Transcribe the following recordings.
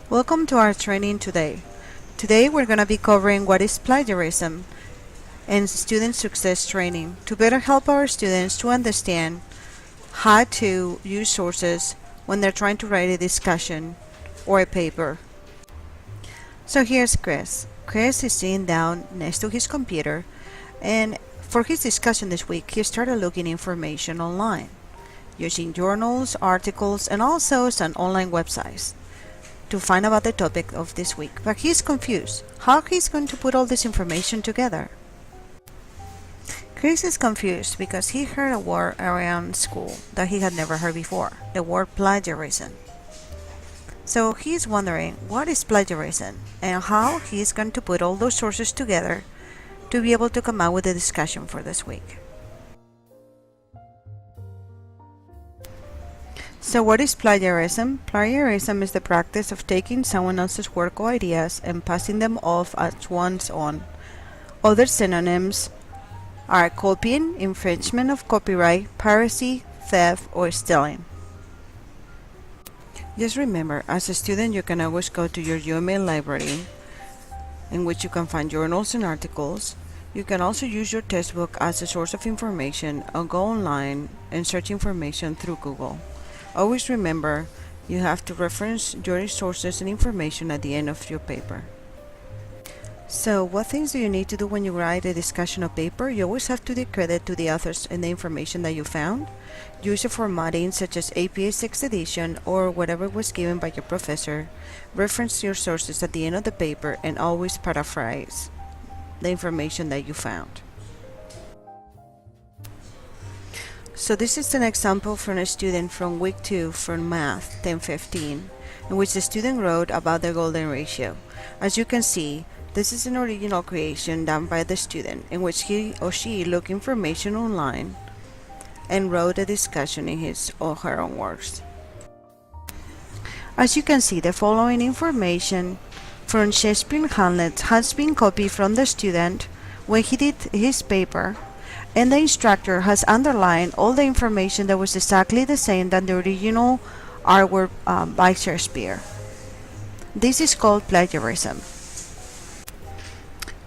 Welcome to our training today. Today we're going to be covering what is plagiarism and student success training to better help our students to understand how to use sources when they're trying to write a discussion or a paper. So here's Chris. Chris is sitting down next to his computer, and for his discussion this week he started looking information online using journals, articles, and also some online websites to find about the topic of this week. But he's confused how he's going to put all this information together. Chris is confused because he heard a word around school that he had never heard before, the word plagiarism. So he's wondering what is plagiarism and how he's going to put all those sources together to be able to come out with a discussion for this week. So what is plagiarism? Plagiarism is the practice of taking someone else's work or ideas and passing them off as one's own. Other synonyms are copying, infringement of copyright, piracy, theft, or stealing. Just remember, as a student, you can always go to your UML library, in which you can find journals and articles. You can also use your textbook as a source of information or go online and search information through Google. Always remember, you have to reference your sources and information at the end of your paper. So, what things do you need to do when you write a discussion or paper? You always have to give credit to the authors and the information that you found. Use a formatting such as APA 6th edition or whatever was given by your professor. Reference your sources at the end of the paper and always paraphrase the information that you found. So this is an example from a student from week 2 from Math 1015, in which the student wrote about the golden ratio. As you can see, this is an original creation done by the student in which he or she looked information online and wrote a discussion in his or her own words. As you can see, the following information from Shakespeare Hamlet has been copied from the student when he did his paper, and the instructor has underlined all the information that was exactly the same than the original artwork by Shakespeare. This is called plagiarism.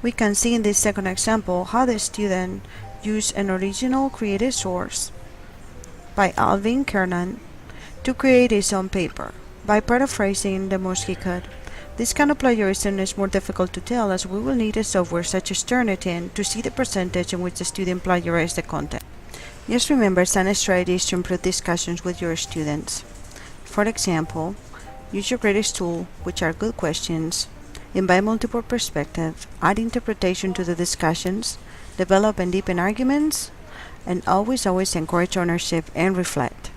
We can see in this second example how the student used an original created source by Alvin Kernan to create his own paper by paraphrasing the most he could. This kind of plagiarism is more difficult to tell, as we will need a software such as Turnitin to see the percentage in which the student plagiarized the content. Just remember some strategies to improve discussions with your students. For example, use your greatest tool, which are good questions, invite multiple perspectives, add interpretation to the discussions, develop and deepen arguments, and always encourage ownership and reflect.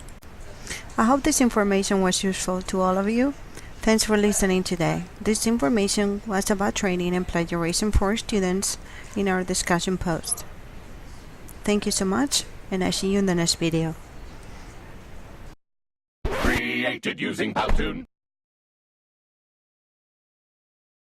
I hope this information was useful to all of you. Thanks for listening today. This information was about training and plagiarism for students in our discussion post. Thank you so much, and I see you in the next video. Created using Powtoon.